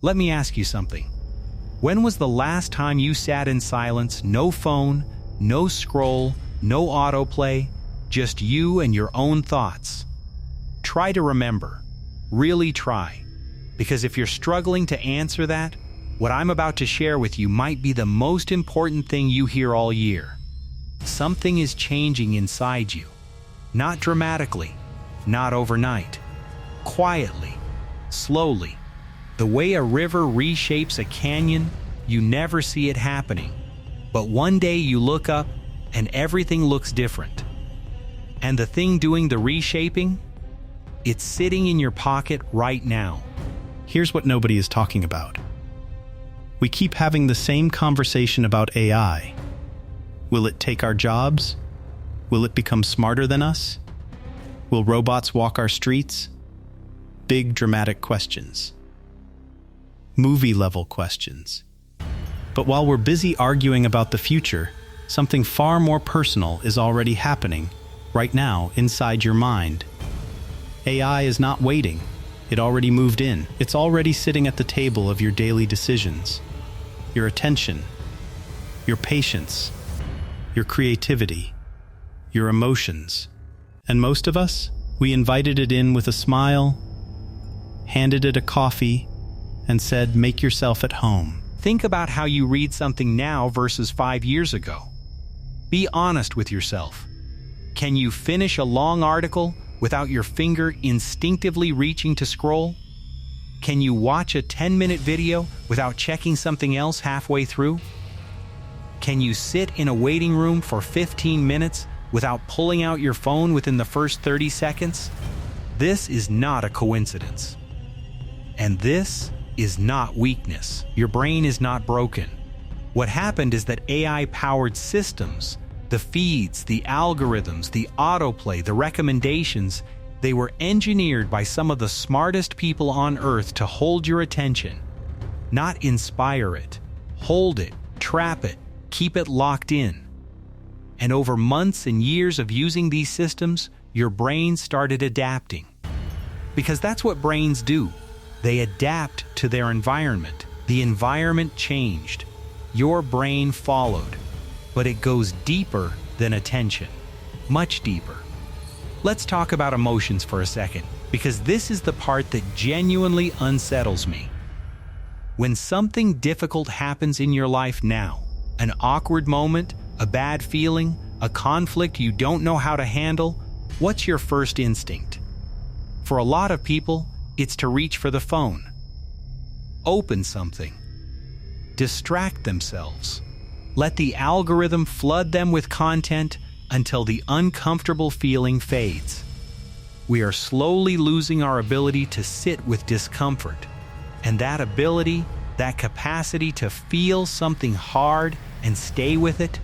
Let me ask you something. When was the last time you sat in silence, no phone, no scroll, no autoplay, just you and your own thoughts? Try to remember. Really try. Because if you're struggling to answer that, what I'm about to share with you might be the most important thing you hear all year. Something is changing inside you. Not dramatically, not overnight. Quietly, slowly. The way a river reshapes a canyon, you never see it happening. But one day you look up and everything looks different. And the thing doing the reshaping? It's sitting in your pocket right now. Here's what nobody is talking about. We keep having the same conversation about AI. Will it take our jobs? Will it become smarter than us? Will robots walk our streets? Big dramatic questions. Movie-level questions. But while we're busy arguing about the future, something far more personal is already happening, right now, inside your mind. AI is not waiting. It already moved in. It's already sitting at the table of your daily decisions. Your attention, your patience, your creativity, your emotions. And most of us, we invited it in with a smile, handed it a coffee, and said, "Make yourself at home." Think about how you read something now versus 5 years ago. Be honest with yourself. Can you finish a long article without your finger instinctively reaching to scroll? Can you watch a 10-minute video without checking something else halfway through? Can you sit in a waiting room for 15 minutes without pulling out your phone within the first 30 seconds? This is not a coincidence. And this is not weakness. Your brain is not broken. What happened is that AI-powered systems, the feeds, the algorithms, the autoplay, the recommendations, they were engineered by some of the smartest people on Earth to hold your attention, not inspire it. Hold it, trap it, keep it locked in. And over months and years of using these systems, your brain started adapting. Because that's what brains do. They adapt to their environment. The environment changed. Your brain followed. But it goes deeper than attention. Much deeper. Let's talk about emotions for a second, because this is the part that genuinely unsettles me. When something difficult happens in your life now, an awkward moment, a bad feeling, a conflict you don't know how to handle, what's your first instinct? For a lot of people, it's to reach for the phone, open something, distract themselves, let the algorithm flood them with content until the uncomfortable feeling fades. We are slowly losing our ability to sit with discomfort, and that ability, that capacity to feel something hard and stay with it,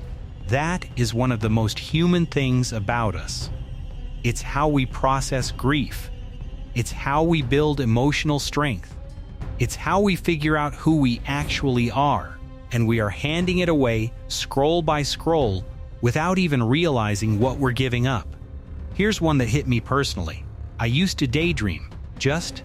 that is one of the most human things about us. It's how we process grief. It's how we build emotional strength. It's how we figure out who we actually are, and we are handing it away scroll by scroll without even realizing what we're giving up. Here's one that hit me personally. I used to daydream, just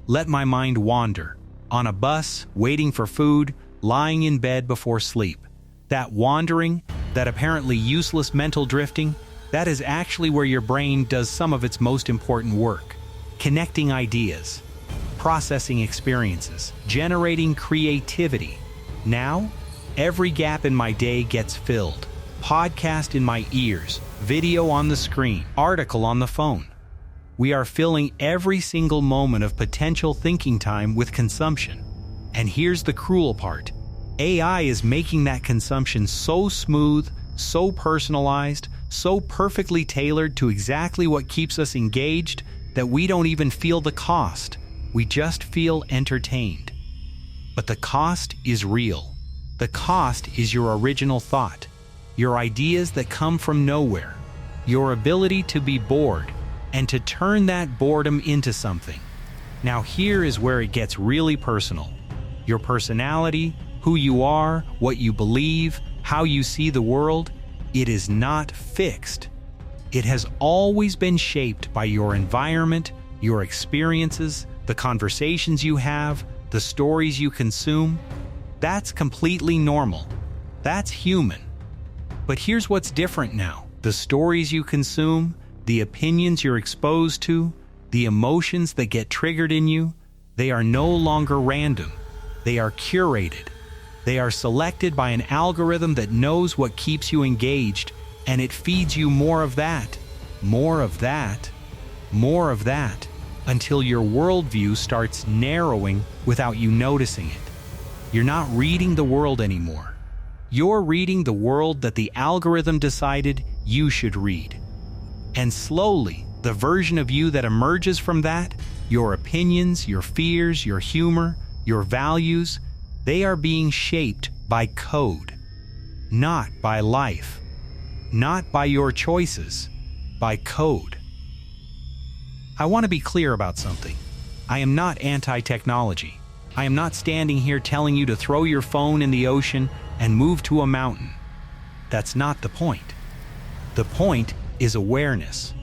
let my mind wander. On a bus, waiting for food, lying in bed before sleep. That wandering, that apparently useless mental drifting, that is actually where your brain does some of its most important work. Connecting ideas, processing experiences, generating creativity. Now, every gap in my day gets filled. Podcast in my ears, video on the screen, article on the phone. We are filling every single moment of potential thinking time with consumption. And here's the cruel part. AI is making that consumption so smooth, so personalized, so perfectly tailored to exactly what keeps us engaged that we don't even feel the cost. We just feel entertained. But the cost is real. The cost is your original thought, your ideas that come from nowhere, your ability to be bored, and to turn that boredom into something. Now here is where it gets really personal. Your personality, who you are, what you believe, how you see the world, it is not fixed. It has always been shaped by your environment, your experiences, the conversations you have, the stories you consume, that's completely normal. That's human. But here's what's different now. The stories you consume, the opinions you're exposed to, the emotions that get triggered in you, they are no longer random. They are curated. They are selected by an algorithm that knows what keeps you engaged, and it feeds you more of that, more of that, more of that, until your worldview starts narrowing without you noticing it. You're not reading the world anymore. You're reading the world that the algorithm decided you should read. And slowly, the version of you that emerges from that, your opinions, your fears, your humor, your values, they are being shaped by code, not by life, not by your choices, by code. I want to be clear about something. I am not anti-technology. I am not standing here telling you to throw your phone in the ocean and move to a mountain. That's not the point. The point is awareness.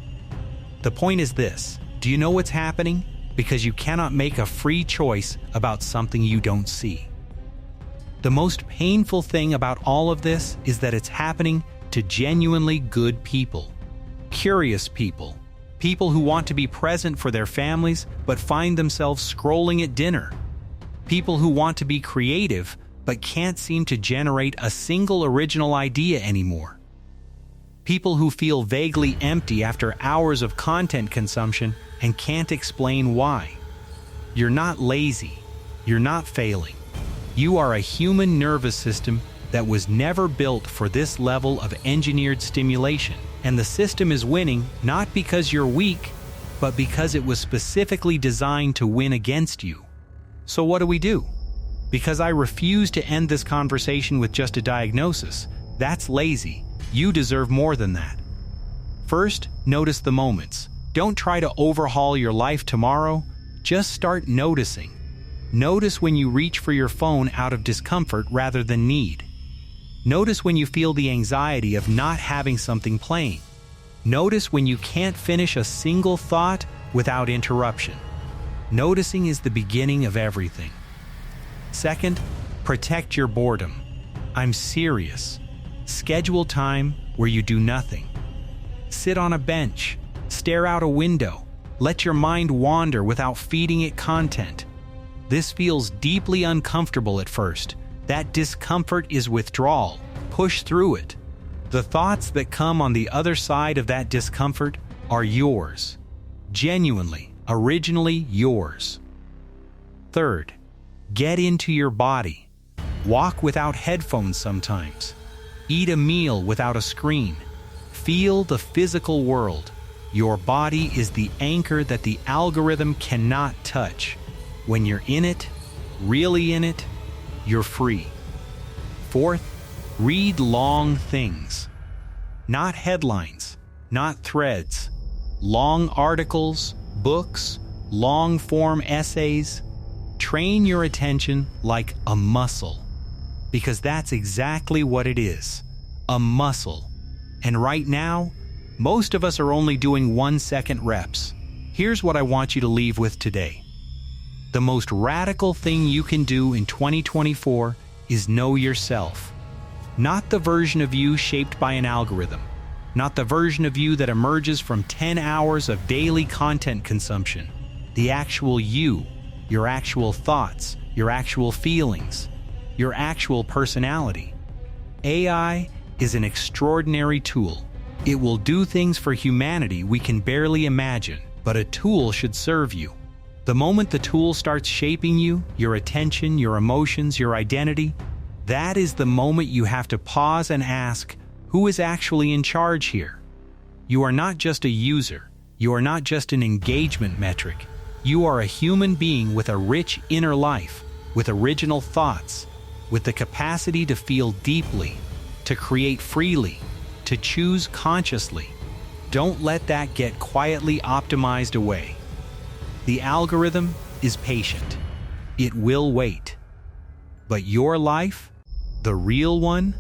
The point is this: do you know what's happening? Because you cannot make a free choice about something you don't see. The most painful thing about all of this is that it's happening to genuinely good people, curious people, people who want to be present for their families but find themselves scrolling at dinner, people who want to be creative but can't seem to generate a single original idea anymore, people who feel vaguely empty after hours of content consumption and can't explain why. You're not lazy. You're not failing. You are a human nervous system that was never built for this level of engineered stimulation. And the system is winning not because you're weak, but because it was specifically designed to win against you. So what do? Because I refuse to end this conversation with just a diagnosis. That's lazy. You deserve more than that. First, notice the moments. Don't try to overhaul your life tomorrow. Just start noticing. Notice when you reach for your phone out of discomfort rather than need. Notice when you feel the anxiety of not having something playing. Notice when you can't finish a single thought without interruption. Noticing is the beginning of everything. Second, protect your boredom. I'm serious. Schedule time where you do nothing. Sit on a bench. Stare out a window. Let your mind wander without feeding it content. This feels deeply uncomfortable at first. That discomfort is withdrawal. Push through it. The thoughts that come on the other side of that discomfort are yours. Genuinely, originally yours. Third, get into your body. Walk without headphones sometimes. Eat a meal without a screen. Feel the physical world. Your body is the anchor that the algorithm cannot touch. When you're in it, really in it, you're free. Fourth, read long things. Not headlines, not threads. Long articles, books, long-form essays. Train your attention like a muscle. Because that's exactly what it is. A muscle. And right now, most of us are only doing 1-second reps. Here's what I want you to leave with today. The most radical thing you can do in 2024 is know yourself. Not the version of you shaped by an algorithm. Not the version of you that emerges from 10 hours of daily content consumption. The actual you, your actual thoughts, your actual feelings, your actual personality. AI is an extraordinary tool. It will do things for humanity we can barely imagine, but a tool should serve you. The moment the tool starts shaping you, your attention, your emotions, your identity, that is the moment you have to pause and ask, who is actually in charge here? You are not just a user. You are not just an engagement metric. You are a human being with a rich inner life, with original thoughts, with the capacity to feel deeply, to create freely, to choose consciously. Don't let that get quietly optimized away. The algorithm is patient. It will wait. But your life, the real one,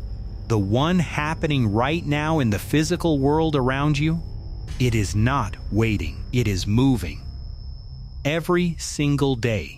the one happening right now in the physical world around you, it is not waiting. It is moving. Every single day.